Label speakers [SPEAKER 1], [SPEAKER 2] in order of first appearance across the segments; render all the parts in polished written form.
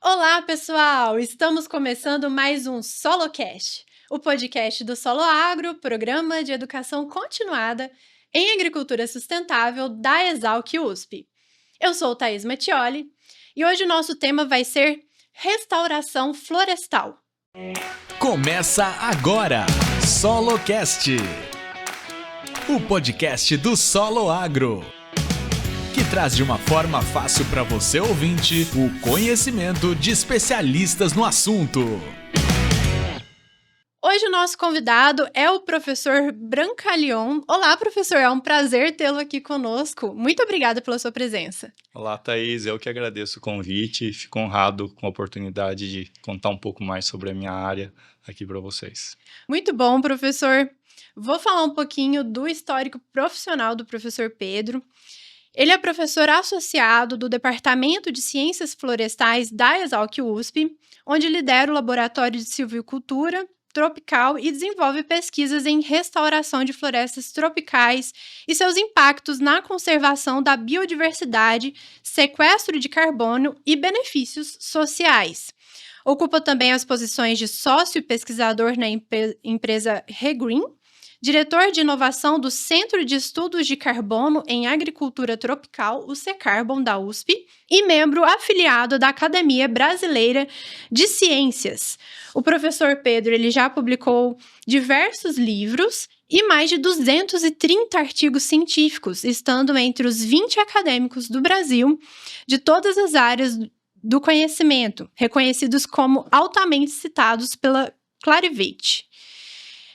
[SPEAKER 1] Olá, pessoal! Estamos começando mais um SoloCast, o podcast do Solo Agro, programa de educação continuada em agricultura sustentável da Exalc USP. Eu sou Thaís Mattioli e hoje o nosso tema vai ser restauração florestal.
[SPEAKER 2] Começa agora, SoloCast, o podcast do Solo Agro, que traz de uma forma fácil para você ouvinte o conhecimento de especialistas no assunto.
[SPEAKER 1] Hoje o nosso convidado é o professor Brancaleon. Olá, professor, é um prazer tê-lo aqui conosco. Muito obrigada pela sua presença.
[SPEAKER 3] Olá, Thaís, eu que agradeço o convite e fico honrado com a oportunidade de contar um pouco mais sobre a minha área aqui para vocês.
[SPEAKER 1] Muito bom, professor. Vou falar um pouquinho do histórico profissional do professor Pedro. Ele é professor associado do Departamento de Ciências Florestais da Exalc USP, onde lidera o Laboratório de Silvicultura Tropical e desenvolve pesquisas em restauração de florestas tropicais e seus impactos na conservação da biodiversidade, sequestro de carbono e benefícios sociais. Ocupa também as posições de sócio e pesquisador na empresa Regreen, diretor de inovação do Centro de Estudos de Carbono em Agricultura Tropical, o CECarbon da USP, e membro afiliado da Academia Brasileira de Ciências. O professor Pedro ele já publicou diversos livros e mais de 230 artigos científicos, estando entre os 20 acadêmicos do Brasil de todas as áreas do conhecimento, reconhecidos como altamente citados pela Clarivate.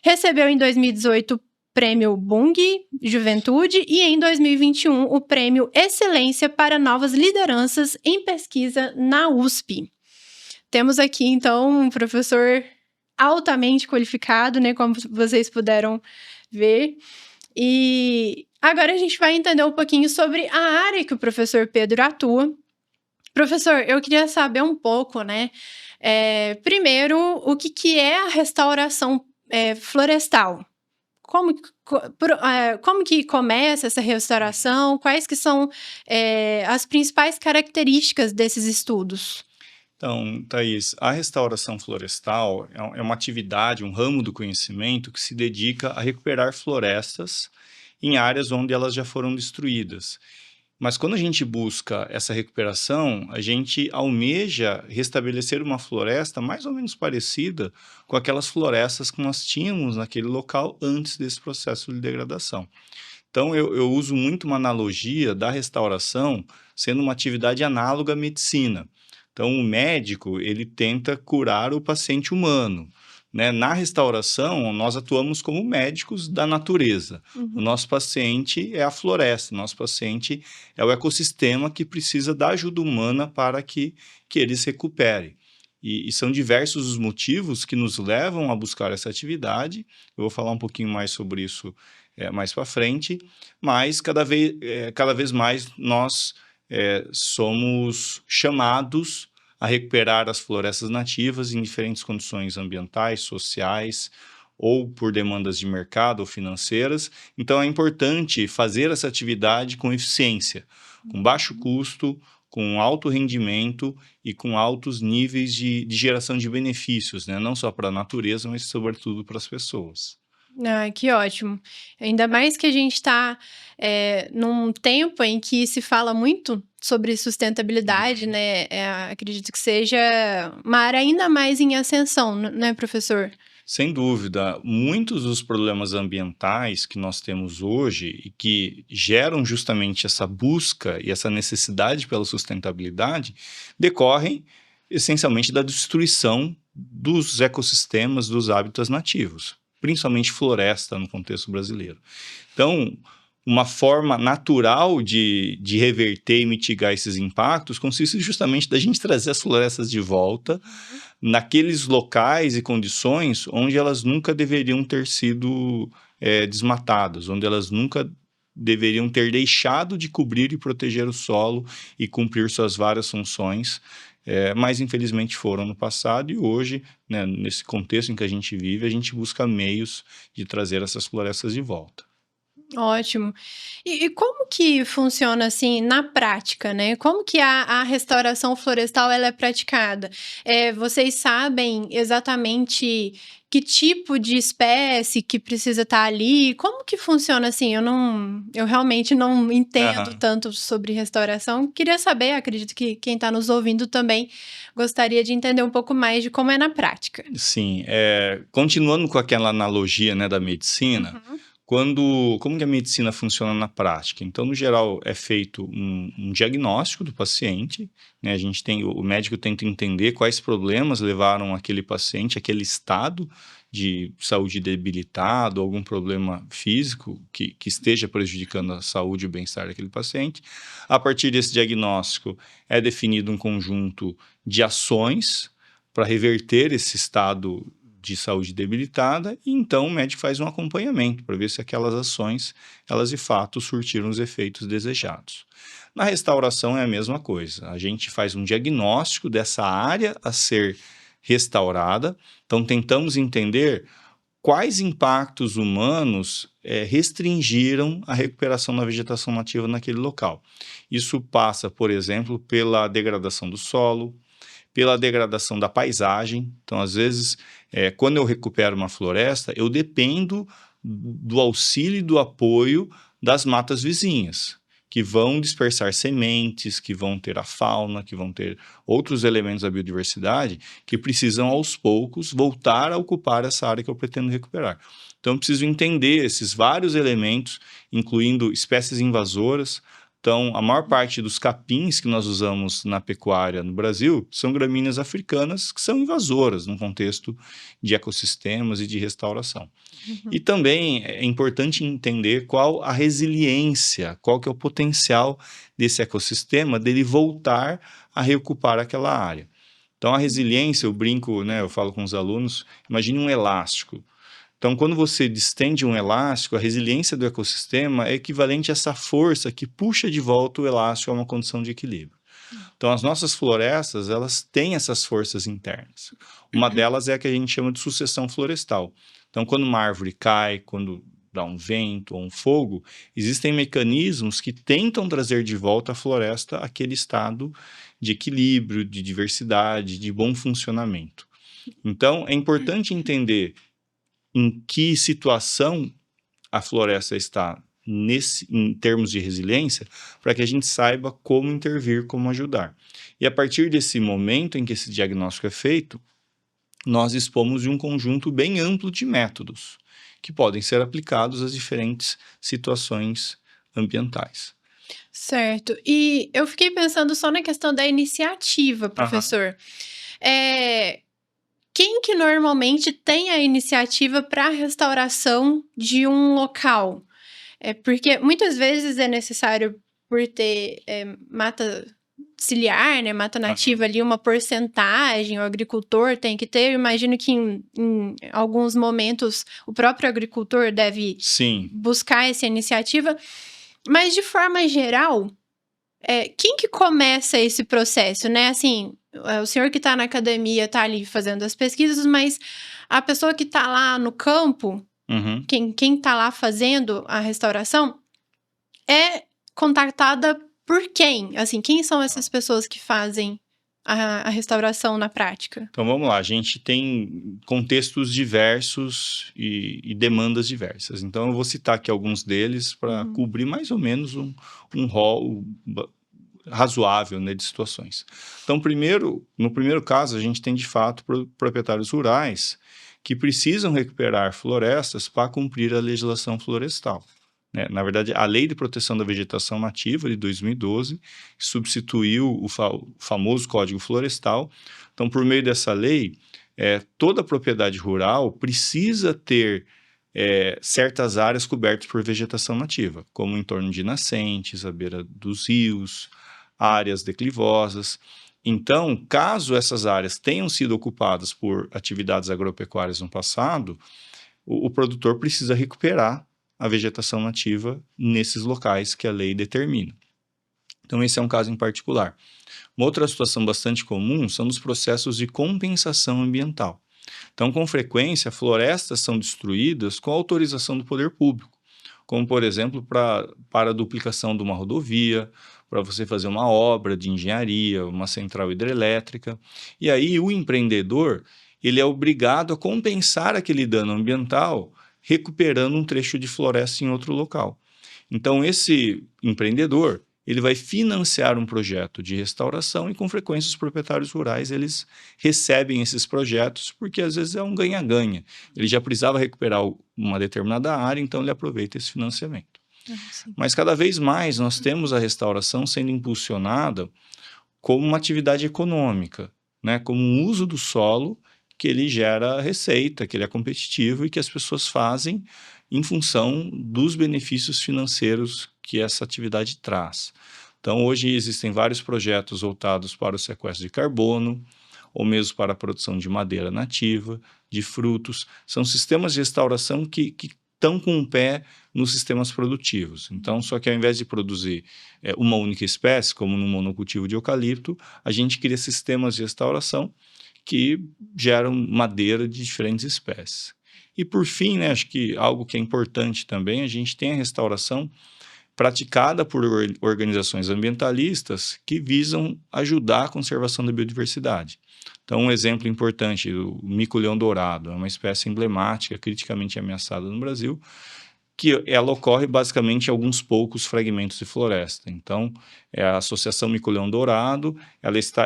[SPEAKER 1] Recebeu em 2018 o Prêmio Bung Juventude e em 2021 o Prêmio Excelência para Novas Lideranças em Pesquisa na USP. Temos aqui, então, um professor altamente qualificado, né, como vocês puderam ver. E agora a gente vai entender um pouquinho sobre a área que o professor Pedro atua. Professor, eu queria saber um pouco, né, primeiro, o que é a restauração florestal. Como que começa essa restauração? Quais que são as principais características desses estudos?
[SPEAKER 3] Então, Thaís, a restauração florestal é uma atividade, um ramo do conhecimento que se dedica a recuperar florestas em áreas onde elas já foram destruídas. Mas quando a gente busca essa recuperação, a gente almeja restabelecer uma floresta mais ou menos parecida com aquelas florestas que nós tínhamos naquele local antes desse processo de degradação. Então, eu uso muito uma analogia da restauração sendo uma atividade análoga à medicina. Então, o médico, ele tenta curar o paciente humano, né? Na restauração, nós atuamos como médicos da natureza. O nosso paciente é a floresta, o nosso paciente é o ecossistema que precisa da ajuda humana para que ele se recupere. E são diversos os motivos que nos levam a buscar essa atividade. Eu vou falar um pouquinho mais sobre isso mais para frente, mas cada vez mais nós somos chamados a recuperar as florestas nativas em diferentes condições ambientais, sociais, ou por demandas de mercado ou financeiras. Então, é importante fazer essa atividade com eficiência, com baixo custo, com alto rendimento e com altos níveis de geração de benefícios, né? Não só para a natureza, mas sobretudo para as pessoas.
[SPEAKER 1] Ah, que ótimo. Ainda mais que a gente está num tempo em que se fala muito sobre sustentabilidade, né? Acredito que seja uma área ainda mais em ascensão, né, professor?
[SPEAKER 3] Sem dúvida, muitos dos problemas ambientais que nós temos hoje e que geram justamente essa busca e essa necessidade pela sustentabilidade decorrem essencialmente da destruição dos ecossistemas, dos hábitats nativos, principalmente floresta no contexto brasileiro. Então, uma forma natural de reverter e mitigar esses impactos consiste justamente da gente trazer as florestas de volta naqueles locais e condições onde elas nunca deveriam ter sido desmatadas, onde elas nunca deveriam ter deixado de cobrir e proteger o solo e cumprir suas várias funções, mas infelizmente foram no passado e hoje, né, nesse contexto em que a gente vive, a gente busca meios de trazer essas florestas de volta.
[SPEAKER 1] Ótimo. E como que funciona, assim, na prática, né? Como que a restauração florestal ela é praticada? Vocês sabem exatamente que tipo de espécie que precisa estar ali? Como que funciona, assim? Eu realmente não entendo
[SPEAKER 3] Aham.
[SPEAKER 1] tanto sobre restauração. Queria saber, acredito que quem está nos ouvindo também gostaria de entender um pouco mais de como é na prática.
[SPEAKER 3] Sim, continuando com aquela analogia, né, da medicina,
[SPEAKER 1] Uhum.
[SPEAKER 3] como que a medicina funciona na prática? Então, no geral, é feito um diagnóstico do paciente, né? O médico tenta entender quais problemas levaram aquele paciente, aquele estado de saúde debilitado, algum problema físico que esteja prejudicando a saúde e o bem-estar daquele paciente. A partir desse diagnóstico, é definido um conjunto de ações para reverter esse estado de saúde debilitada, e então o médico faz um acompanhamento para ver se aquelas ações, elas de fato surtiram os efeitos desejados. Na restauração é a mesma coisa, a gente faz um diagnóstico dessa área a ser restaurada, então tentamos entender quais impactos humanos restringiram a recuperação da vegetação nativa naquele local. Isso passa, por exemplo, pela degradação do solo, pela degradação da paisagem. Então, às vezes, quando eu recupero uma floresta, eu dependo do auxílio e do apoio das matas vizinhas, que vão dispersar sementes, que vão ter a fauna, que vão ter outros elementos da biodiversidade, que precisam, aos poucos, voltar a ocupar essa área que eu pretendo recuperar. Então, eu preciso entender esses vários elementos, incluindo espécies invasoras. Então, a maior parte dos capins que nós usamos na pecuária no Brasil são gramíneas africanas que são invasoras no contexto de ecossistemas e de restauração. E
[SPEAKER 1] Uhum.
[SPEAKER 3] também é importante entender qual a resiliência, qual que é o potencial desse ecossistema dele voltar a reocupar aquela área. Então, a resiliência, eu brinco, né, eu falo com os alunos, imagine um elástico. Então, quando você distende um elástico, a resiliência do ecossistema é equivalente a essa força que puxa de volta o elástico a uma condição de equilíbrio. Então, as nossas florestas, elas têm essas forças internas. Uma delas é a que a gente chama de sucessão florestal. Então, quando uma árvore cai, quando dá um vento ou um fogo, existem mecanismos que tentam trazer de volta a floresta àquele estado de equilíbrio, de diversidade, de bom funcionamento. Então, é importante entender em que situação a floresta está em termos de resiliência, para que a gente saiba como intervir, como ajudar. E a partir desse momento em que esse diagnóstico é feito, nós dispomos de um conjunto bem amplo de métodos que podem ser aplicados às diferentes situações ambientais.
[SPEAKER 1] Certo. E eu fiquei pensando só na questão da iniciativa,
[SPEAKER 3] Aham.
[SPEAKER 1] professor. Eh, Quem que normalmente tem a iniciativa para a restauração de um local? Porque muitas vezes é necessário, por ter, mata ciliar, né, mata nativa
[SPEAKER 3] Aham.
[SPEAKER 1] ali, uma porcentagem, o agricultor tem que ter. Eu imagino que em alguns momentos o próprio agricultor deve
[SPEAKER 3] Sim.
[SPEAKER 1] buscar essa iniciativa, mas de forma geral, quem que começa esse processo, né? Assim, o senhor que está na academia está ali fazendo as pesquisas, mas a pessoa que está lá no campo,
[SPEAKER 3] Uhum.
[SPEAKER 1] quem está lá fazendo a restauração, é contactada por quem? Assim, quem são essas pessoas que fazem a restauração na prática?
[SPEAKER 3] Então vamos lá, a gente tem contextos diversos e demandas diversas. Então eu vou citar aqui alguns deles para
[SPEAKER 1] Uhum.
[SPEAKER 3] cobrir mais ou menos um rol razoável, né, de situações. Então, no primeiro caso, a gente tem de fato proprietários rurais que precisam recuperar florestas para cumprir a legislação florestal, né? Na verdade, a Lei de Proteção da Vegetação Nativa de 2012 substituiu o famoso Código Florestal. Então, por meio dessa lei, toda propriedade rural precisa ter certas áreas cobertas por vegetação nativa, como em torno de nascentes, à beira dos rios, áreas declivosas. Então, caso essas áreas tenham sido ocupadas por atividades agropecuárias no passado, o produtor precisa recuperar a vegetação nativa nesses locais que a lei determina. Então, esse é um caso em particular. Uma outra situação bastante comum são os processos de compensação ambiental. Então, com frequência, florestas são destruídas com autorização do poder público, como, por exemplo, para a duplicação de uma rodovia, para você fazer uma obra de engenharia, uma central hidrelétrica. E aí o empreendedor, ele é obrigado a compensar aquele dano ambiental recuperando um trecho de floresta em outro local. Então, esse empreendedor, ele vai financiar um projeto de restauração e, com frequência, os proprietários rurais, eles recebem esses projetos porque, às vezes, é um ganha-ganha. Ele já precisava recuperar uma determinada área, então ele aproveita esse financiamento. Mas, cada vez mais, nós temos a restauração sendo impulsionada como uma atividade econômica, né? Como um uso do solo que ele gera receita, que ele é competitivo e que as pessoas fazem em função dos benefícios financeiros que essa atividade traz. Então, hoje existem vários projetos voltados para o sequestro de carbono, ou mesmo para a produção de madeira nativa, de frutos. São sistemas de restauração que estão com um pé nos sistemas produtivos. Então, só que ao invés de produzir uma única espécie, como no monocultivo de eucalipto, a gente cria sistemas de restauração que geram madeira de diferentes espécies. E por fim, né, acho que algo que é importante também, a gente tem a restauração praticada por organizações ambientalistas que visam ajudar a conservação da biodiversidade. Então, um exemplo importante, o mico-leão-dourado, é uma espécie emblemática, criticamente ameaçada no Brasil, que ela ocorre basicamente em alguns poucos fragmentos de floresta. Então, a Associação Mico-Leão-Dourado,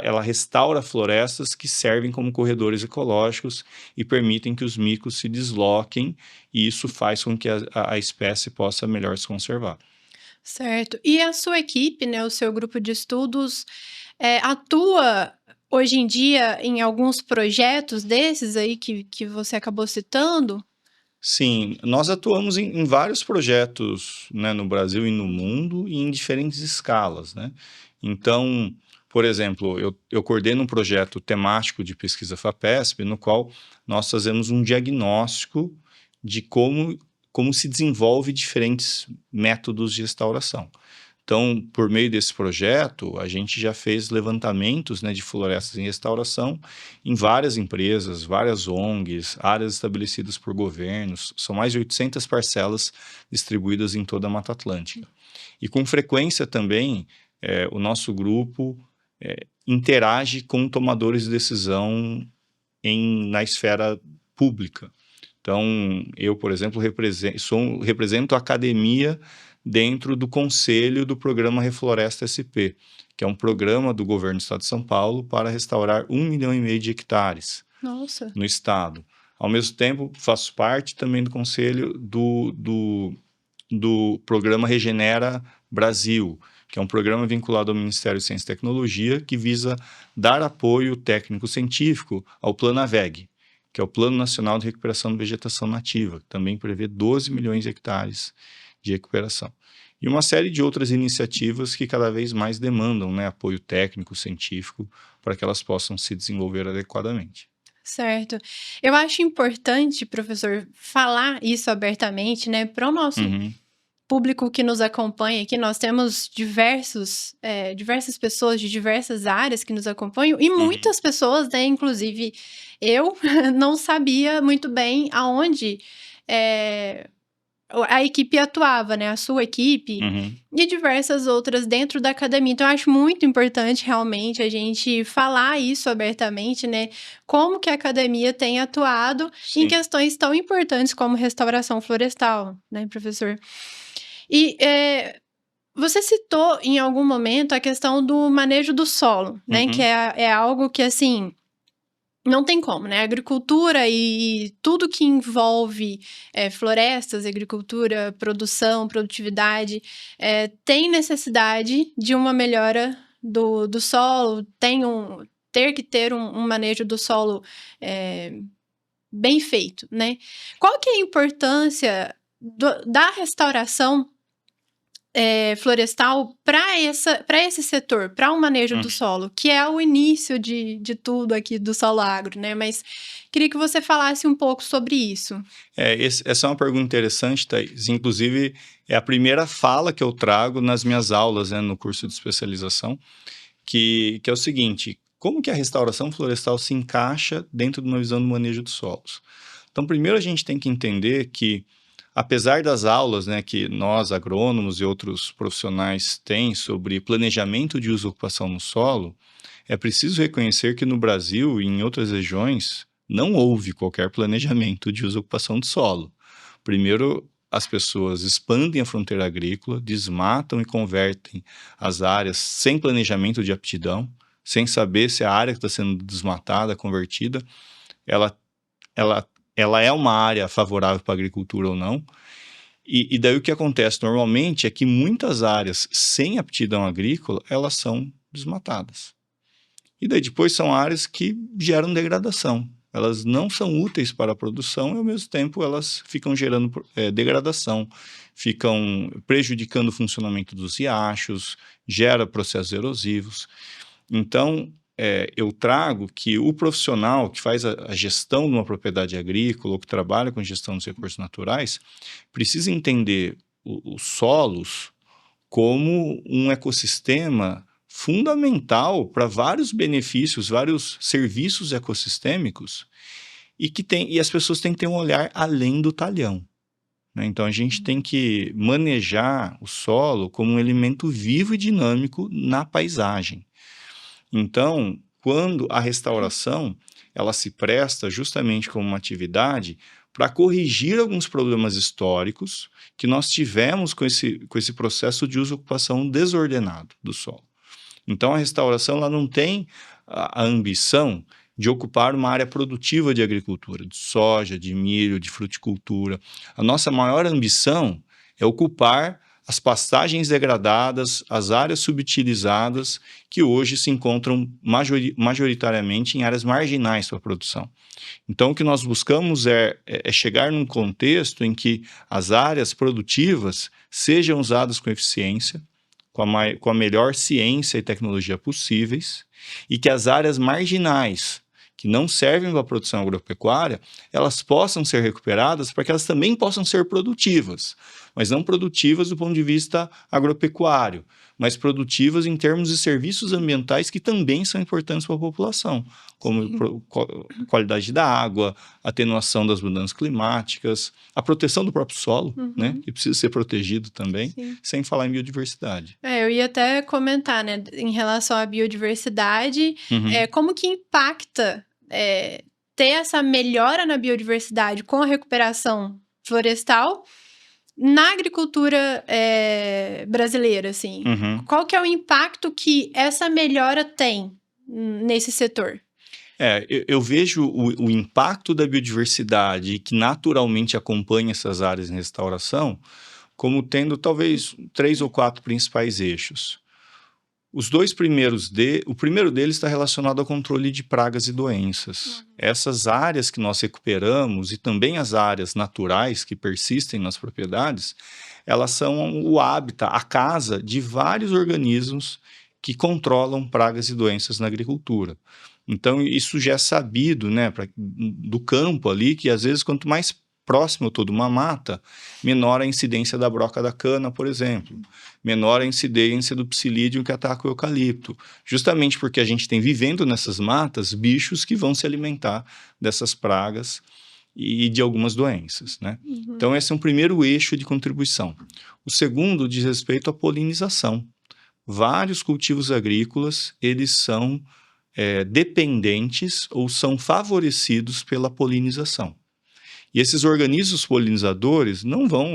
[SPEAKER 3] ela restaura florestas que servem como corredores ecológicos e permitem que os micos se desloquem, e isso faz com que a espécie possa melhor se conservar.
[SPEAKER 1] Certo. E a sua equipe, né, o seu grupo de estudos, atua hoje em dia em alguns projetos desses aí que você acabou citando?
[SPEAKER 3] Sim, nós atuamos em vários projetos, né, no Brasil e no mundo e em diferentes escalas, né? Então, por exemplo, eu coordeno um projeto temático de pesquisa FAPESP, no qual nós fazemos um diagnóstico de como se desenvolve diferentes métodos de restauração. Então, por meio desse projeto, a gente já fez levantamentos, né, de florestas em restauração em várias empresas, várias ONGs, áreas estabelecidas por governos. São mais de 800 parcelas distribuídas em toda a Mata Atlântica. E com frequência também, o nosso grupo interage com tomadores de decisão na esfera pública. Então, eu, por exemplo, represento a academia dentro do conselho do programa Refloresta SP, que é um programa do governo do estado de São Paulo para restaurar 1,5 milhão de hectares.
[SPEAKER 1] Nossa.
[SPEAKER 3] No estado. Ao mesmo tempo, faço parte também do conselho do programa Regenera Brasil, que é um programa vinculado ao Ministério de Ciência e Tecnologia, que visa dar apoio técnico-científico ao Plano AVEG, que é o Plano Nacional de Recuperação de Vegetação Nativa, que também prevê 12 milhões de hectares de recuperação. E uma série de outras iniciativas que cada vez mais demandam, né, apoio técnico, científico, para que elas possam se desenvolver adequadamente.
[SPEAKER 1] Certo. Eu acho importante, professor, falar isso abertamente, né, para o nosso público que nos acompanha aqui. Nós temos diversas pessoas de diversas áreas que nos acompanham e muitas pessoas, né, inclusive eu, não sabia muito bem aonde a equipe atuava, né? A sua equipe e diversas outras dentro da academia. Então, eu acho muito importante, realmente, a gente falar isso abertamente, né? Como que a academia tem atuado em questões tão importantes como restauração florestal, né, professor? E você citou em algum momento a questão do manejo do solo, né? Que é algo que, assim, não tem como, né? Agricultura e tudo que envolve florestas, agricultura, produção, produtividade, tem necessidade de uma melhora do solo, ter que ter um manejo do solo bem feito, né? Qual que é a importância da restauração florestal para esse setor, para o manejo do solo, que é o início de tudo aqui do Solo Agro, né? Mas queria que você falasse um pouco sobre isso.
[SPEAKER 3] Essa é uma pergunta interessante, Thaís. Inclusive, é a primeira fala que eu trago nas minhas aulas, né, no curso de especialização, que é o seguinte: como que a restauração florestal se encaixa dentro de uma visão do manejo dos solos? Então, primeiro a gente tem que entender que apesar das aulas, né, que nós, agrônomos e outros profissionais têm sobre planejamento de uso e ocupação no solo, é preciso reconhecer que no Brasil e em outras regiões não houve qualquer planejamento de uso e ocupação do solo. Primeiro, as pessoas expandem a fronteira agrícola, desmatam e convertem as áreas sem planejamento de aptidão, sem saber se a área que está sendo desmatada, convertida, ela é uma área favorável para a agricultura ou não. E daí o que acontece normalmente é que muitas áreas sem aptidão agrícola, elas são desmatadas. E daí depois são áreas que geram degradação. Elas não são úteis para a produção e, ao mesmo tempo, elas ficam gerando degradação, ficam prejudicando o funcionamento dos riachos, gera processos erosivos. Então, eu trago que o profissional que faz a gestão de uma propriedade agrícola ou que trabalha com gestão dos recursos naturais precisa entender os solos como um ecossistema fundamental para vários benefícios, vários serviços ecossistêmicos e as pessoas têm que ter um olhar além do talhão, né? Então, a gente tem que manejar o solo como um elemento vivo e dinâmico na paisagem. Então, quando a restauração ela se presta justamente como uma atividade para corrigir alguns problemas históricos que nós tivemos com esse processo de uso e ocupação desordenado do solo. Então, a restauração ela não tem a ambição de ocupar uma área produtiva de agricultura, de soja, de milho, de fruticultura. A nossa maior ambição é ocupar as pastagens degradadas, as áreas subutilizadas, que hoje se encontram majoritariamente em áreas marginais para a produção. Então, o que nós buscamos é chegar num contexto em que as áreas produtivas sejam usadas com eficiência, com a melhor ciência e tecnologia possíveis, e que as áreas marginais, que não servem para a produção agropecuária, elas possam ser recuperadas para que elas também possam ser produtivas, mas não produtivas do ponto de vista agropecuário, mas produtivas em termos de serviços ambientais que também são importantes para a população, como qualidade da água, atenuação das mudanças climáticas, a proteção do próprio solo, né, que precisa ser protegido também, sem falar em biodiversidade.
[SPEAKER 1] Eu ia até comentar, né, em relação à biodiversidade, como que impacta ter essa melhora na biodiversidade com a recuperação florestal na agricultura brasileira, assim. Qual que é o impacto que essa melhora tem nesse setor?
[SPEAKER 3] Eu vejo o impacto da biodiversidade que naturalmente acompanha essas áreas em restauração como tendo talvez 3 ou 4 principais eixos. Os dois primeiros, o primeiro deles está relacionado ao controle de pragas e doenças. Essas áreas que nós recuperamos e também as áreas naturais que persistem nas propriedades, elas são o hábitat, a casa de vários organismos que controlam pragas e doenças na agricultura. Então, isso já é sabido, né, do campo ali, que às vezes quanto mais próximo eu estou de uma mata, menor a incidência da broca da cana, por exemplo. Menor a incidência do psilídeo que ataca o eucalipto. Justamente porque a gente tem vivendo nessas matas bichos que vão se alimentar dessas pragas e de algumas doenças, né? Então, esse é um primeiro eixo de contribuição. O segundo diz respeito à polinização. Vários cultivos agrícolas, eles são dependentes ou são favorecidos pela polinização. E esses organismos polinizadores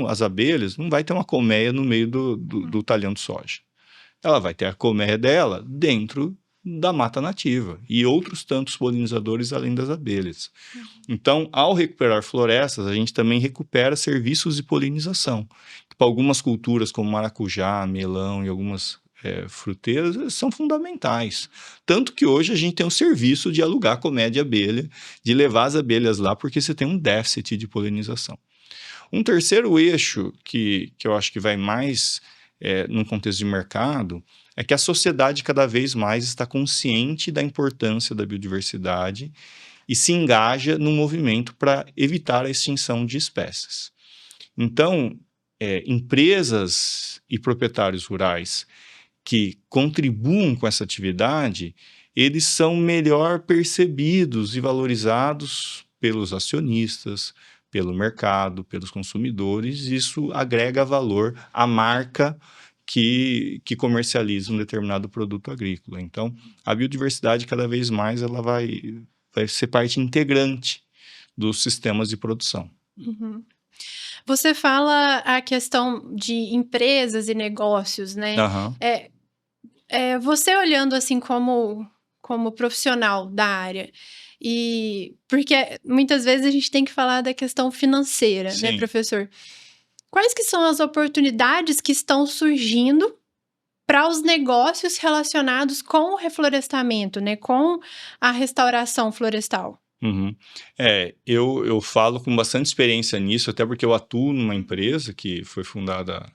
[SPEAKER 3] as abelhas, não vai ter uma colmeia no meio do talhão de soja. Ela vai ter a colmeia dela dentro da mata nativa e outros tantos polinizadores além das abelhas. Então, ao recuperar florestas, a gente também recupera serviços de polinização. Para algumas culturas, como maracujá, melão e algumas fruteiras, são fundamentais. Tanto que hoje a gente tem um serviço de alugar colmeia de abelha, de levar as abelhas lá, porque você tem um déficit de polinização. Um terceiro eixo que eu acho que vai mais num contexto de mercado é que a sociedade cada vez mais está consciente da importância da biodiversidade e se engaja no movimento para evitar a extinção de espécies. Então, empresas e proprietários rurais que contribuam com essa atividade, eles são melhor percebidos e valorizados pelos acionistas, pelo mercado, pelos consumidores, isso agrega valor à marca que comercializa um determinado produto agrícola. Então, a biodiversidade, cada vez mais, ela vai ser parte integrante dos sistemas de produção.
[SPEAKER 1] Uhum. Você fala a questão de empresas e negócios, né?
[SPEAKER 3] Aham.
[SPEAKER 1] Você olhando assim como profissional da área, e porque muitas vezes a gente tem que falar da questão financeira, né,
[SPEAKER 3] Sim.
[SPEAKER 1] professor? Quais que são as oportunidades que estão surgindo para os negócios relacionados com o reflorestamento, né, com a restauração florestal?
[SPEAKER 3] Uhum. Eu falo com bastante experiência nisso, até porque eu atuo numa empresa que foi fundada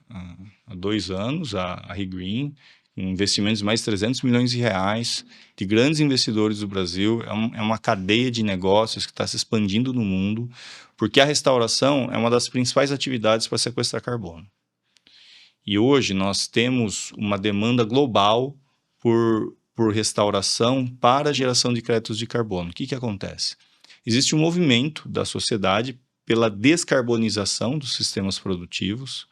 [SPEAKER 3] há 2 anos, a ReGreen, com investimentos de mais de 300 milhões de reais, de grandes investidores do Brasil. É uma cadeia de negócios que está se expandindo no mundo, porque a restauração é uma das principais atividades para sequestrar carbono. E hoje nós temos uma demanda global por restauração para a geração de créditos de carbono. O que acontece? Existe um movimento da sociedade pela descarbonização dos sistemas produtivos,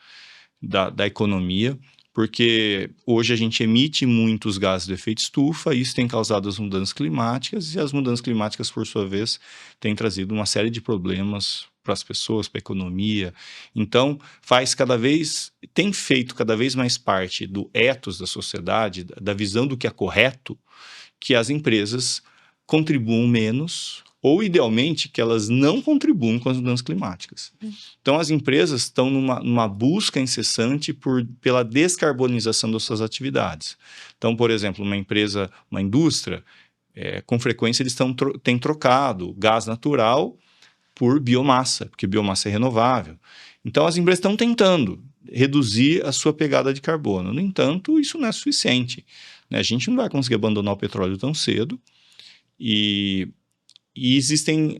[SPEAKER 3] da economia, porque hoje a gente emite muitos gases de efeito estufa, e isso tem causado as mudanças climáticas, e as mudanças climáticas, por sua vez, têm trazido uma série de problemas para as pessoas, para a economia. Então, tem feito cada vez mais parte do ethos da sociedade, da visão do que é correto, que as empresas contribuam menos, ou, idealmente, que elas não contribuam com as mudanças climáticas. Então, as empresas estão numa busca incessante pela descarbonização das suas atividades. Então, por exemplo, uma indústria, com frequência eles têm trocado gás natural por biomassa, porque biomassa é renovável. Então, as empresas estão tentando reduzir a sua pegada de carbono. No entanto, isso não é suficiente, né? A gente não vai conseguir abandonar o petróleo tão cedo, e existem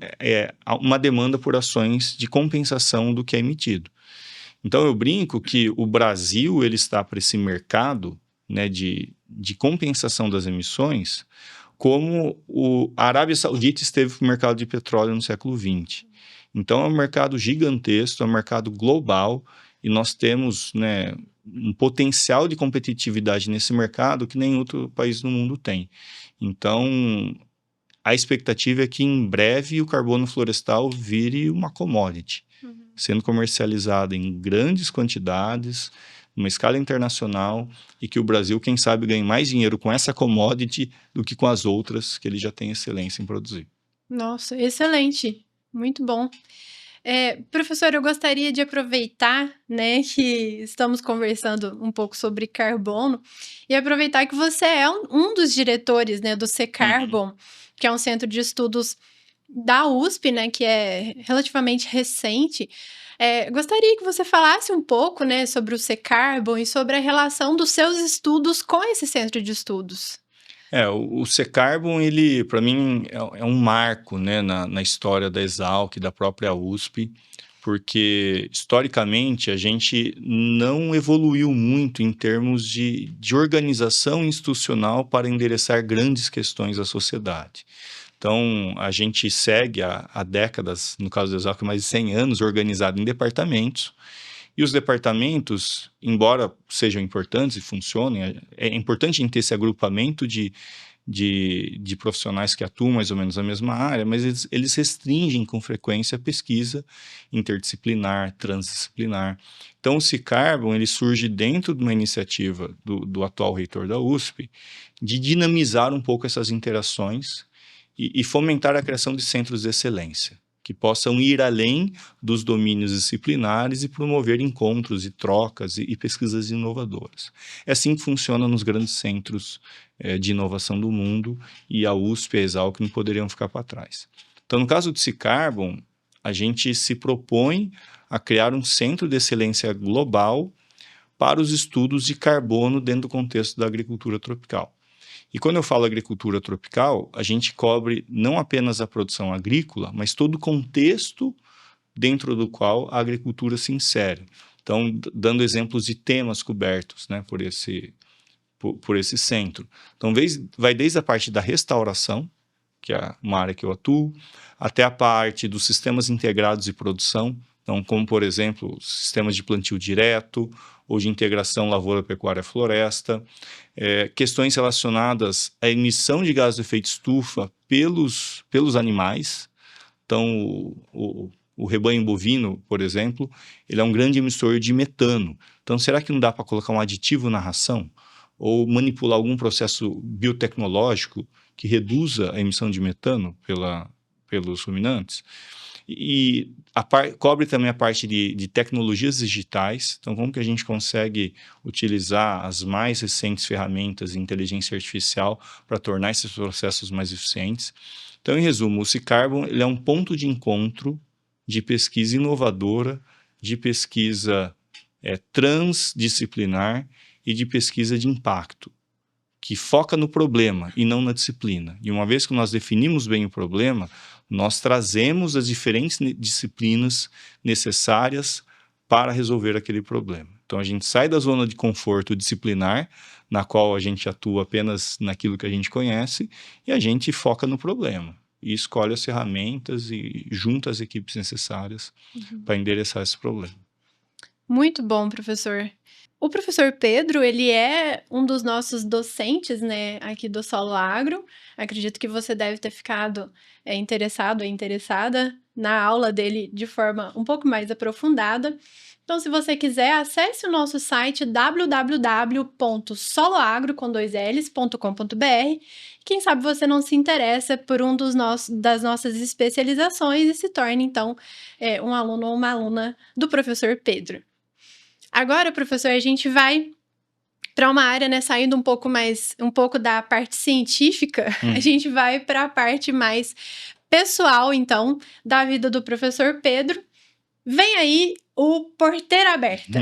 [SPEAKER 3] uma demanda por ações de compensação do que é emitido. Então, eu brinco que o Brasil ele está para esse mercado, né, de compensação das emissões, como a Arábia Saudita esteve para o mercado de petróleo no século XX. Então, é um mercado gigantesco, é um mercado global, e nós temos, né, um potencial de competitividade nesse mercado que nem outro país no mundo tem. Então, a expectativa é que em breve o carbono florestal vire uma commodity, sendo comercializado em grandes quantidades, numa escala internacional, e que o Brasil, quem sabe, ganhe mais dinheiro com essa commodity do que com as outras que ele já tem excelência em produzir.
[SPEAKER 1] Nossa, excelente, muito bom. Professor, eu gostaria de aproveitar, né, que estamos conversando um pouco sobre carbono, e aproveitar que você é um dos diretores, né, do Secarbon, que é um centro de estudos da USP, né, que é relativamente recente. Gostaria que você falasse um pouco, né, sobre o Secarbon e sobre a relação dos seus estudos com esse centro de estudos.
[SPEAKER 3] O Secarbon, ele, para mim, é um marco, né, na história da Exalc, da própria USP, porque, historicamente, a gente não evoluiu muito em termos de organização institucional para endereçar grandes questões da sociedade. Então, a gente segue há décadas, no caso da Exalc, mais de 100 anos, organizado em departamentos. E os departamentos, embora sejam importantes e funcionem, é importante ter esse agrupamento de profissionais que atuam mais ou menos na mesma área, mas eles restringem com frequência a pesquisa interdisciplinar, transdisciplinar. Então, o Secarbon, ele surge dentro de uma iniciativa do atual reitor da USP, de dinamizar um pouco essas interações e fomentar a criação de centros de excelência, que possam ir além dos domínios disciplinares e promover encontros e trocas e pesquisas inovadoras. É assim que funciona nos grandes centros de inovação do mundo, e a USP e a Exalc não poderiam ficar para trás. Então, no caso do Secarbon, a gente se propõe a criar um centro de excelência global para os estudos de carbono dentro do contexto da agricultura tropical. E quando eu falo agricultura tropical, a gente cobre não apenas a produção agrícola, mas todo o contexto dentro do qual a agricultura se insere. Então, dando exemplos de temas cobertos, né, por esse centro. Então, vai desde a parte da restauração, que é uma área que eu atuo, até a parte dos sistemas integrados de produção, então, como, por exemplo, sistemas de plantio direto ou de integração lavoura-pecuária-floresta, questões relacionadas à emissão de gás de efeito estufa pelos animais. Então, o rebanho bovino, por exemplo, ele é um grande emissor de metano. Então, será que não dá para colocar um aditivo na ração? Ou manipular algum processo biotecnológico que reduza a emissão de metano pelos ruminantes? E cobre também a parte de tecnologias digitais. Então, como que a gente consegue utilizar as mais recentes ferramentas de inteligência artificial para tornar esses processos mais eficientes? Então, em resumo, o Seacarbon ele é um ponto de encontro de pesquisa inovadora, de pesquisa transdisciplinar e de pesquisa de impacto, que foca no problema e não na disciplina. E uma vez que nós definimos bem o problema, nós trazemos as diferentes disciplinas necessárias para resolver aquele problema. Então, a gente sai da zona de conforto disciplinar, na qual a gente atua apenas naquilo que a gente conhece, e a gente foca no problema. E escolhe as ferramentas e junta as equipes necessárias para endereçar esse problema.
[SPEAKER 1] Muito bom, professor. O professor Pedro, ele é um dos nossos docentes, né, aqui do Solo Agro. Acredito que você deve ter ficado interessado ou interessada na aula dele de forma um pouco mais aprofundada. Então, se você quiser, acesse o nosso site www.soloagro.com.br. Quem sabe você não se interessa por um das nossas especializações e se torne, então, um aluno ou uma aluna do professor Pedro. Agora, professor, a gente vai para uma área, né, saindo um pouco da parte científica, a gente vai para a parte mais pessoal, então, da vida do professor Pedro. Vem aí o Porteira Aberta.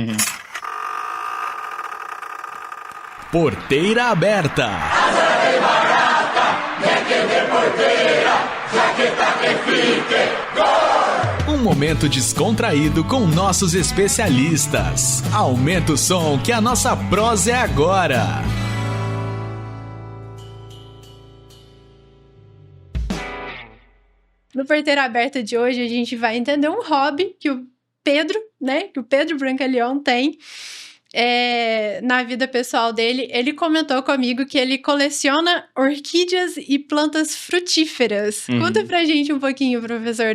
[SPEAKER 2] Porteira Aberta. Um momento descontraído com nossos especialistas. Aumenta o som que a nossa prosa é agora.
[SPEAKER 1] No Porteira Aberta de hoje, a gente vai entender um hobby que o Pedro Brancaleon tem na vida pessoal dele. Ele comentou comigo que ele coleciona orquídeas e plantas frutíferas. Conta pra gente um pouquinho, professor,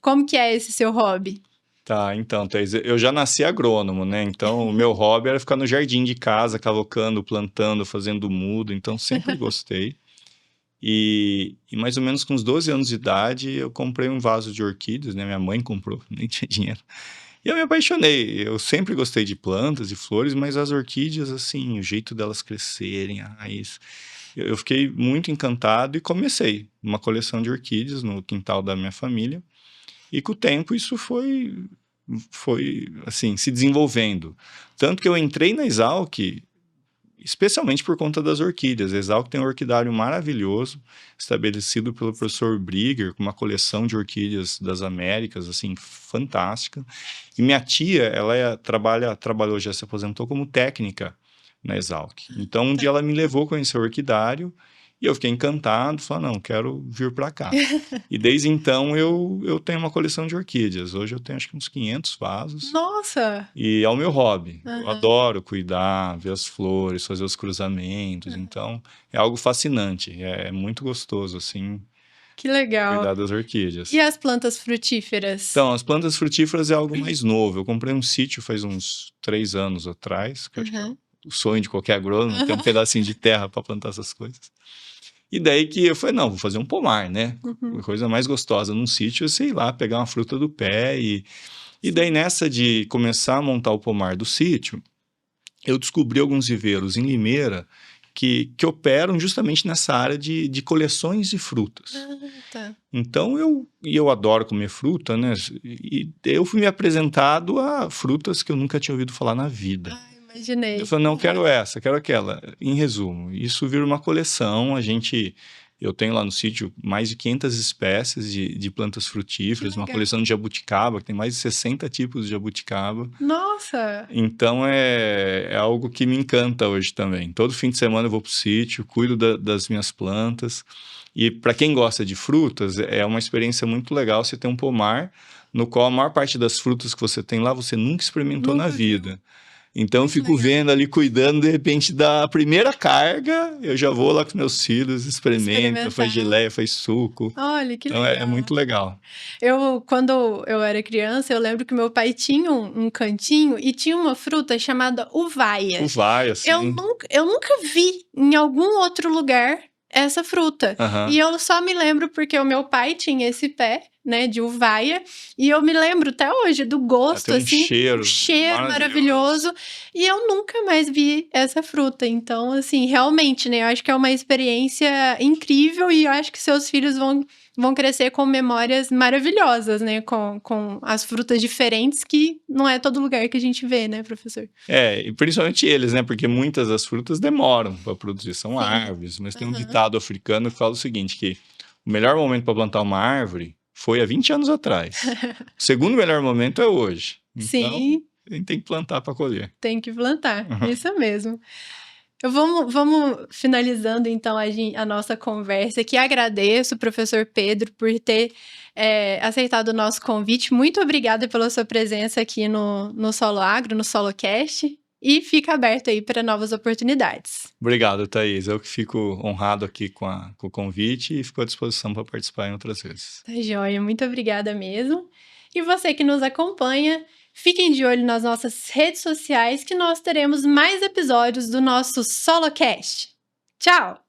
[SPEAKER 1] como que é esse seu hobby?
[SPEAKER 3] Tá, então, Thaís, eu já nasci agrônomo, né? Então, o meu hobby era ficar no jardim de casa, cavocando, plantando, fazendo mudo. Então, sempre gostei. E mais ou menos com uns 12 anos de idade, eu comprei um vaso de orquídeas, né? Minha mãe comprou, nem tinha dinheiro. E eu me apaixonei. Eu sempre gostei de plantas e flores, mas as orquídeas, assim, o jeito delas crescerem, a raiz. Eu fiquei muito encantado e comecei uma coleção de orquídeas no quintal da minha família. E com o tempo isso foi assim, se desenvolvendo. Tanto que eu entrei na Exalc especialmente por conta das orquídeas. A Exalc tem um orquidário maravilhoso, estabelecido pelo professor Brigger, com uma coleção de orquídeas das Américas, assim, fantástica. E minha tia, ela trabalhou, já se aposentou como técnica na Exalc. Então, um dia ela me levou a conhecer o orquidário, e eu fiquei encantado, falei, não, quero vir para cá. E desde então eu tenho uma coleção de orquídeas. Hoje eu tenho acho que uns 500 vasos.
[SPEAKER 1] Nossa!
[SPEAKER 3] E é o meu hobby. Eu adoro cuidar, ver as flores, fazer os cruzamentos. Então, é algo fascinante. É muito gostoso, assim.
[SPEAKER 1] Que legal.
[SPEAKER 3] Cuidar das orquídeas.
[SPEAKER 1] E as plantas frutíferas?
[SPEAKER 3] Então, as plantas frutíferas é algo mais novo. Eu comprei um sítio faz uns 3 anos atrás, que eu acho que é o sonho de qualquer agrônomo, ter um pedacinho de terra para plantar essas coisas. E daí que eu falei, não, vou fazer um pomar, né? A coisa mais gostosa num sítio é, sei lá, pegar uma fruta do pé. E daí nessa de começar a montar o pomar do sítio, eu descobri alguns viveiros em Limeira que operam justamente nessa área de coleções de frutas.
[SPEAKER 1] Tá.
[SPEAKER 3] Então, eu adoro comer fruta, né? E eu fui me apresentado a frutas que eu nunca tinha ouvido falar na vida.
[SPEAKER 1] Imaginei.
[SPEAKER 3] Eu falei, não, quero essa, quero aquela. Em resumo, isso vira uma coleção, a gente Eu tenho lá no sítio mais de 500 espécies de plantas frutíferas, uma coleção de jabuticaba, que tem mais de 60 tipos de jabuticaba.
[SPEAKER 1] Nossa!
[SPEAKER 3] Então, é algo que me encanta hoje também. Todo fim de semana eu vou para o sítio, cuido das minhas plantas. E para quem gosta de frutas, é uma experiência muito legal você ter um pomar no qual a maior parte das frutas que você tem lá, você nunca experimentou na vida. Então, eu fico vendo ali, cuidando, de repente, da primeira carga, eu já vou lá com meus filhos, experimento, faz geleia, faz suco.
[SPEAKER 1] Olha, que legal.
[SPEAKER 3] Então, é muito legal.
[SPEAKER 1] Quando eu era criança, eu lembro que meu pai tinha um cantinho e tinha uma fruta chamada uvaia.
[SPEAKER 3] Uvaia, sim.
[SPEAKER 1] Eu nunca vi em algum outro lugar essa fruta.
[SPEAKER 3] Uhum.
[SPEAKER 1] E eu só me lembro porque o meu pai tinha esse pé, né, de uvaia, e eu me lembro até hoje do gosto, assim,
[SPEAKER 3] cheiro
[SPEAKER 1] maravilhoso, e eu nunca mais vi essa fruta. Então, assim, realmente, né, eu acho que é uma experiência incrível e eu acho que seus filhos vão crescer com memórias maravilhosas, né, com as frutas diferentes que não é todo lugar que a gente vê, né, professor?
[SPEAKER 3] E principalmente eles, né, porque muitas das frutas demoram para produzir, são árvores, mas tem um ditado africano que fala o seguinte, que o melhor momento para plantar uma árvore foi há 20 anos atrás. O segundo melhor momento é hoje. Então,
[SPEAKER 1] sim,
[SPEAKER 3] a gente tem que plantar para colher.
[SPEAKER 1] Tem que plantar, isso mesmo. Vamos finalizando, então, a nossa conversa aqui. Agradeço, professor Pedro, por ter aceitado o nosso convite. Muito obrigada pela sua presença aqui no Solo Agro, no SoloCast. E fica aberto aí para novas oportunidades.
[SPEAKER 3] Obrigado, Thaís. Eu que fico honrado aqui com o convite e fico à disposição para participar em outras vezes.
[SPEAKER 1] Tá joia, muito obrigada mesmo. E você que nos acompanha, fiquem de olho nas nossas redes sociais que nós teremos mais episódios do nosso SoloCast. Tchau!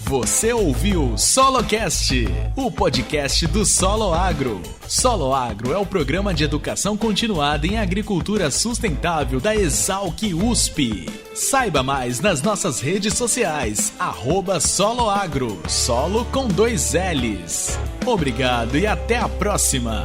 [SPEAKER 2] Você ouviu SoloCast, o podcast do Solo Agro. Solo Agro é o programa de educação continuada em agricultura sustentável da Exalc USP. Saiba mais nas nossas redes sociais, @soloagro, solo com 2 Ls. Obrigado e até a próxima!